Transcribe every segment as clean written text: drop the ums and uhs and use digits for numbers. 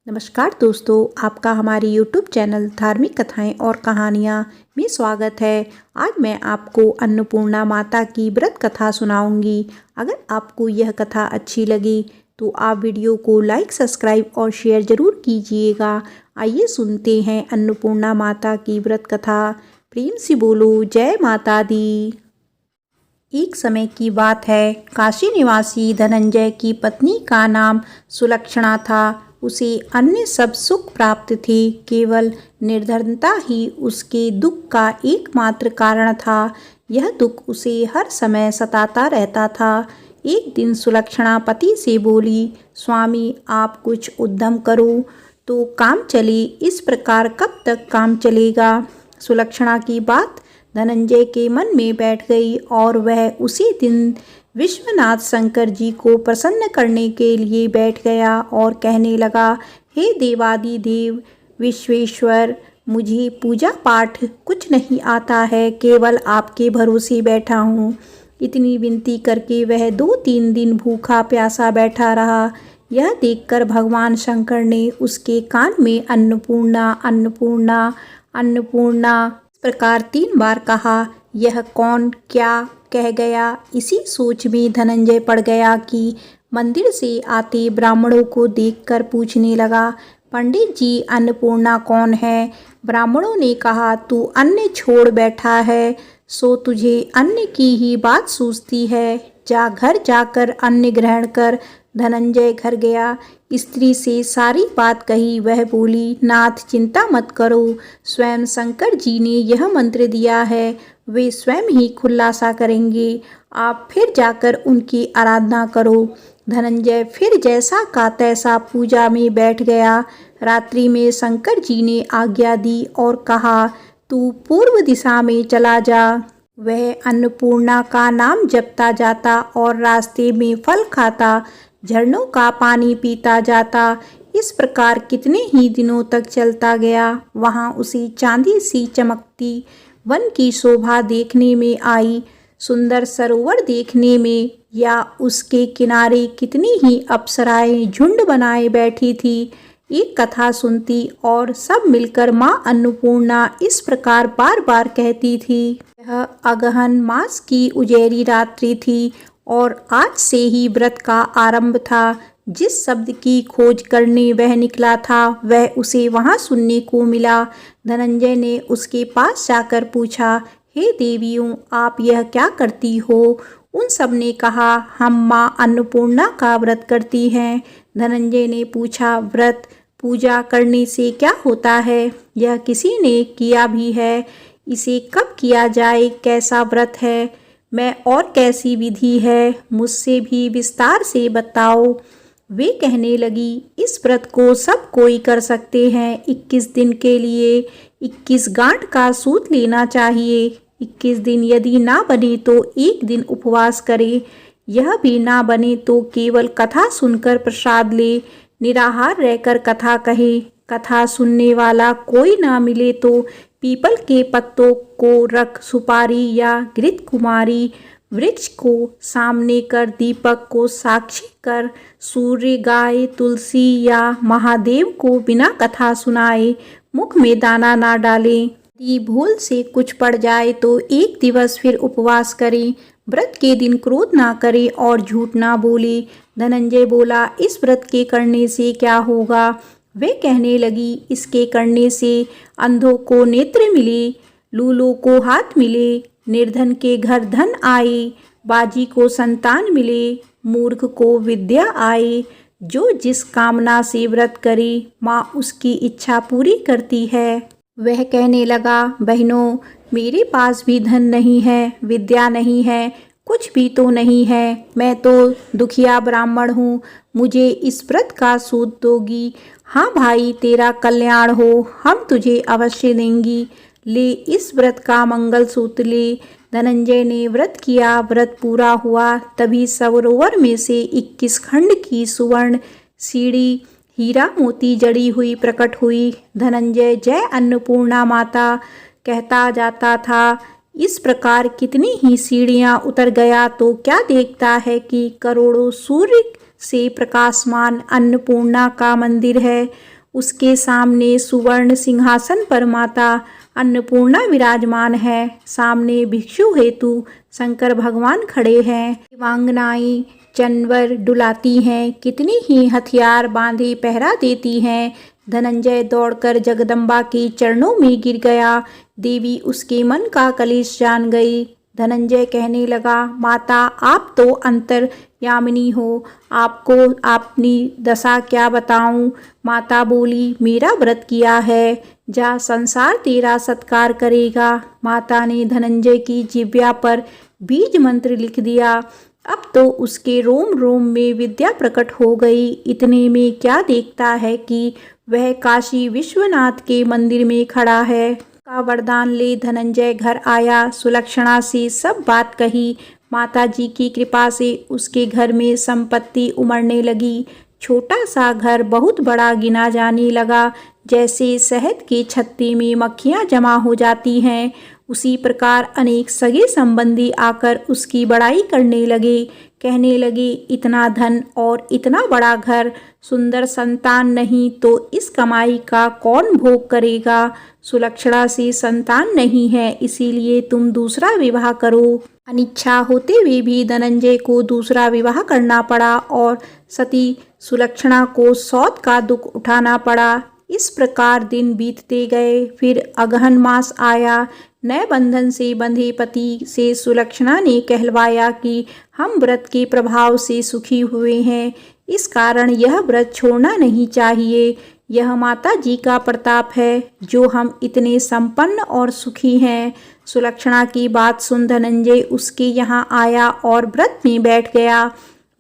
नमस्कार दोस्तों, आपका हमारे YouTube चैनल धार्मिक कथाएं और कहानियाँ में स्वागत है। आज मैं आपको अन्नपूर्णा माता की व्रत कथा सुनाऊंगी। अगर आपको यह कथा अच्छी लगी तो आप वीडियो को लाइक, सब्सक्राइब और शेयर ज़रूर कीजिएगा। आइए सुनते हैं अन्नपूर्णा माता की व्रत कथा। प्रेम से बोलो जय माता दी। एक समय की बात है, काशी निवासी धनंजय की पत्नी का नाम सुलक्षणा था। उसे अन्य सब सुख प्राप्त थे, केवल निर्धनता ही उसके दुख का एकमात्र कारण था। यह दुख उसे हर समय सताता रहता था। एक दिन सुलक्षणा पति से बोली, स्वामी आप कुछ उद्यम करो तो काम चले, इस प्रकार कब तक काम चलेगा। सुलक्षणा की बात धनंजय के मन में बैठ गई और वह उसी दिन विश्वनाथ शंकर जी को प्रसन्न करने के लिए बैठ गया और कहने लगा, हे देवादिदेव विश्वेश्वर, मुझे पूजा पाठ कुछ नहीं आता है, केवल आपके भरोसे बैठा हूँ। इतनी विनती करके वह 2-3 दिन भूखा प्यासा बैठा रहा। यह देखकर भगवान शंकर ने उसके कान में अन्नपूर्णा अन्नपूर्णा अन्नपूर्णा प्रकार 3 बार कहा। यह कौन क्या कह गया, इसी सोच में धनंजय पड़ गया कि मंदिर से आते ब्राह्मणों को देखकर पूछने लगा, पंडित जी अन्नपूर्णा कौन है। ब्राह्मणों ने कहा, तू अन्न छोड़ बैठा है, सो तुझे अन्न की ही बात सूझती है, जा घर जाकर अन्न ग्रहण कर। धनंजय घर गया, स्त्री से सारी बात कही। वह बोली, नाथ चिंता मत करो, स्वयं शंकर जी ने यह मंत्र दिया है, वे स्वयं ही खुलासा करेंगे, आप फिर जाकर उनकी आराधना करो। धनंजय फिर जैसा का तैसा पूजा में बैठ गया। रात्रि में शंकर जी ने आज्ञा दी और कहा, तू पूर्व दिशा में चला जा। वह अन्नपूर्णा का नाम जपता जाता और रास्ते में फल खाता, झरनों का पानी पीता जाता। इस प्रकार कितने ही दिनों तक चलता गया। वहाँ उसे चांदी सी चमकती वन की शोभा देखने में आई, सुंदर सरोवर देखने में, या उसके किनारे कितनी ही अप्सराएं झुंड बनाए बैठी थी। एक कथा सुनती और सब मिलकर माँ अन्नपूर्णा इस प्रकार बार बार कहती थी। यह अगहन मास की उजेरी रात्रि थी और आज से ही व्रत का आरंभ था। जिस शब्द की खोज करने वह निकला था, वह उसे वहां सुनने को मिला। धनंजय ने उसके पास जाकर पूछा, हे देवियों, आप यह क्या करती हो। उन सब ने कहा, हम माँ अन्नपूर्णा का व्रत करती हैं। धनंजय ने पूछा, व्रत पूजा करने से क्या होता है। यह किसी ने किया भी है, इसे कब किया जाए, कैसा व्रत है, मैं और कैसी विधि है, मुझसे भी विस्तार से बताओ। वे कहने लगी, इस व्रत को सब कोई कर सकते हैं। 21 दिन के लिए 21 गांठ का सूत लेना चाहिए। 21 दिन यदि ना बने तो एक दिन उपवास करे। यह भी ना बने तो केवल कथा सुनकर प्रसाद ले, निराहार रहकर कथा कहे। कथा सुनने वाला कोई ना मिले तो पीपल के पत्तों को रख, सुपारी या घृत कुमारी वृक्ष को सामने कर, दीपक को साक्षी कर, सूर्य, गाय, तुलसी या महादेव को बिना कथा सुनाए मुख में दाना ना डालें। यदि भूल से कुछ पड़ जाए तो 1 दिवस फिर उपवास करें। व्रत के दिन क्रोध ना करे और झूठ ना बोले। धनंजय बोला, इस व्रत के करने से क्या होगा। वे कहने लगी, इसके करने से अंधों को नेत्र मिले, लूलों को हाथ मिले, निर्धन के घर धन आए, बाजी को संतान मिले, मूर्ख को विद्या आए। जो जिस कामना से व्रत करे, माँ उसकी इच्छा पूरी करती है। वह कहने लगा, बहनों, मेरे पास भी धन नहीं है, विद्या नहीं है, कुछ भी तो नहीं है, मैं तो दुखिया ब्राह्मण हूँ, मुझे इस व्रत का सूत दोगी। हाँ भाई, तेरा कल्याण हो, हम तुझे अवश्य देंगी, ले इस व्रत का मंगल सूत्र ले। धनंजय ने व्रत किया। व्रत पूरा हुआ, तभी सरोवर में से 21 खंड की सुवर्ण सीढ़ी हीरा मोती जड़ी हुई प्रकट हुई। धनंजय जय अन्नपूर्णा माता कहता जाता था। इस प्रकार कितनी ही सीढ़ियां उतर गया तो क्या देखता है कि करोड़ों सूर्य से प्रकाशमान अन्नपूर्णा का मंदिर है। उसके सामने सुवर्ण सिंहासन पर माता अन्नपूर्णा विराजमान है। सामने भिक्षु हेतु शंकर भगवान खड़े हैं। देवांगनाएं चंवर डुलाती हैं, कितनी ही हथियार बांधे पहरा देती हैं। धनंजय दौड़कर जगदम्बा के चरणों में गिर गया। देवी उसके मन का कलेश जान गई। धनंजय कहने लगा, माता आप तो अंतर्यामिनी हो, आपको अपनी दशा क्या बताऊं। माता बोली, मेरा व्रत किया है, जा संसार तेरा सत्कार करेगा। माता ने धनंजय की जिह्वा पर बीज मंत्र लिख दिया। अब तो उसके रोम रोम में विद्या प्रकट हो गई। इतने में क्या देखता है कि वह काशी विश्वनाथ के मंदिर में खड़ा है। का वरदान ले धनंजय घर आया। सुलक्षणा से सब बात कही। माताजी की कृपा से उसके घर में संपत्ति उमड़ने लगी। छोटा सा घर बहुत बड़ा गिना जाने लगा। जैसे शहद के छत्ते में मक्खियाँ जमा हो जाती हैं, उसी प्रकार अनेक सगे संबंधी आकर उसकी बड़ाई करने लगे। कहने लगे, इतना धन और इतना बड़ा घर, सुंदर संतान नहीं तो इस कमाई का कौन भोग करेगा। सुलक्षणा से संतान नहीं है, इसीलिए तुम दूसरा विवाह करो। अनिच्छा होते हुए भी धनंजय को दूसरा विवाह करना पड़ा और सती सुलक्षणा को सौत का दुख उठाना पड़ा। इस प्रकार दिन बीतते गए। फिर अगहन मास आया। नए बंधन से बंधे पति से सुलक्षणा ने कहलवाया कि हम व्रत के प्रभाव से सुखी हुए हैं, इस कारण यह व्रत छोड़ना नहीं चाहिए। यह माता जी का प्रताप है जो हम इतने संपन्न और सुखी हैं। सुलक्षणा की बात सुन धनंजय उसके यहाँ आया और व्रत में बैठ गया।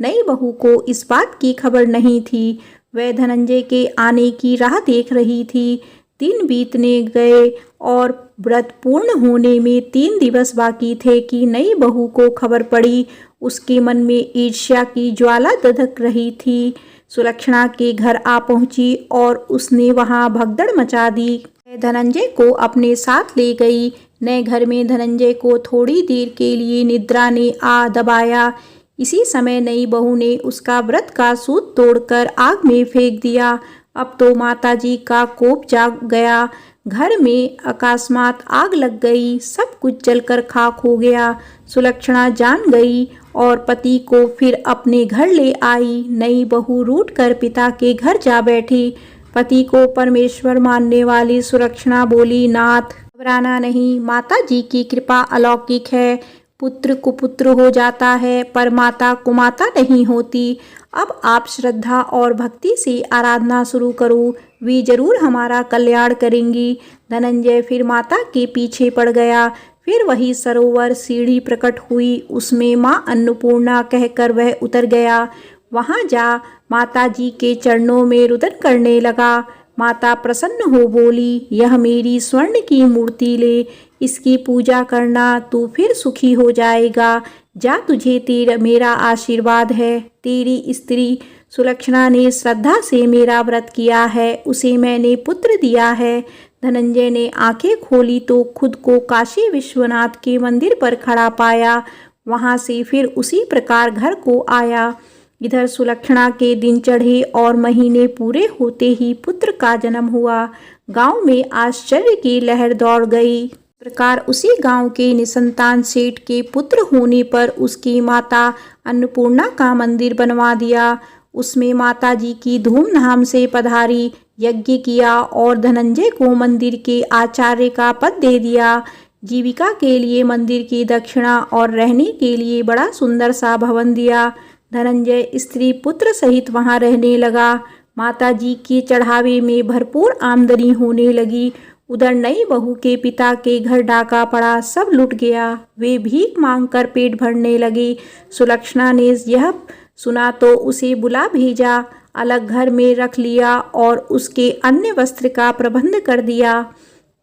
नई बहू को इस बात की खबर नहीं थी। वह धनंजय के आने की राह देख रही थी। दिन बीतने गए और व्रत पूर्ण होने में 3 दिवस बाकी थे कि नई बहू को खबर पड़ी। उसके मन में ईर्ष्या की ज्वाला दधक रही थी। सुलक्षणा के घर आ पहुंची और उसने वहां भगदड़ मचा दी। धनंजय को अपने साथ ले गई। नए घर में धनंजय को थोड़ी देर के लिए निद्रा ने आ दबाया। इसी समय नई बहू ने उसका व्रत का सूत तोड़कर आग में फेंक दिया। अब तो माताजी का कोप जाग गया। घर में अकस्मात आग लग गई। सब कुछ जलकर खाक हो गया। सुलक्षणा जान गई और पति को फिर अपने घर ले आई। नई बहू रूठकर पिता के घर जा बैठी। पति को परमेश्वर मानने वाली सुलक्षणा बोली, नाथ घबराना नहीं, माता जी की कृपा अलौकिक है। पुत्र कुपुत्र हो जाता है पर माता कुमाता नहीं होती। अब आप श्रद्धा और भक्ति से आराधना शुरू करो, वे जरूर हमारा कल्याण करेंगी। धनंजय फिर माता के पीछे पड़ गया। फिर वही सरोवर सीढ़ी प्रकट हुई, उसमें माँ अन्नपूर्णा कहकर वह उतर गया। वहां जा माता जी के चरणों में रुदन करने लगा। माता प्रसन्न हो बोली, यह मेरी स्वर्ण की मूर्ति ले, इसकी पूजा करना, तू फिर सुखी हो जाएगा। जा, तुझे तेरा मेरा आशीर्वाद है। तेरी स्त्री सुलक्षणा ने श्रद्धा से मेरा व्रत किया है, उसे मैंने पुत्र दिया है। धनंजय ने आंखें खोली तो खुद को काशी विश्वनाथ के मंदिर पर खड़ा पाया। वहां से फिर उसी प्रकार घर को आया। इधर सुलक्षणा के दिन चढ़े और महीने पूरे होते ही पुत्र का जन्म हुआ। गांव में आश्चर्य की लहर दौड़ गई। प्रकार उसी गांव के निसंतान सेठ के पुत्र होने पर उसकी माता अन्नपूर्णा का मंदिर बनवा दिया। उसमें माता जी की धूमधाम से पधारी, यज्ञ किया और धनंजय को मंदिर के आचार्य का पद दे दिया। जीविका के लिए मंदिर की दक्षिणा और रहने के लिए बड़ा सुंदर सा भवन दिया। धनंजय स्त्री पुत्र सहित वहां रहने लगा। माता जी के चढ़ावे में भरपूर आमदनी होने लगी। उधर नई बहू के पिता के घर डाका पड़ा, सब लुट गया। वे भीख मांगकर पेट भरने लगे। सुलक्षणा ने यह सुना तो उसे बुला भेजा, अलग घर में रख लिया और उसके अन्य वस्त्र का प्रबंध कर दिया।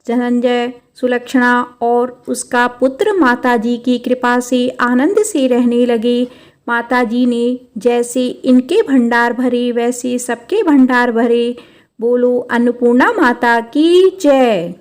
धनंजय, सुलक्षणा और उसका पुत्र माताजी की कृपा से आनंद से रहने लगे। माताजी ने जैसे इनके भंडार भरे वैसे सबके भंडार भरे। बोलो अन्नपूर्णा माता की जय।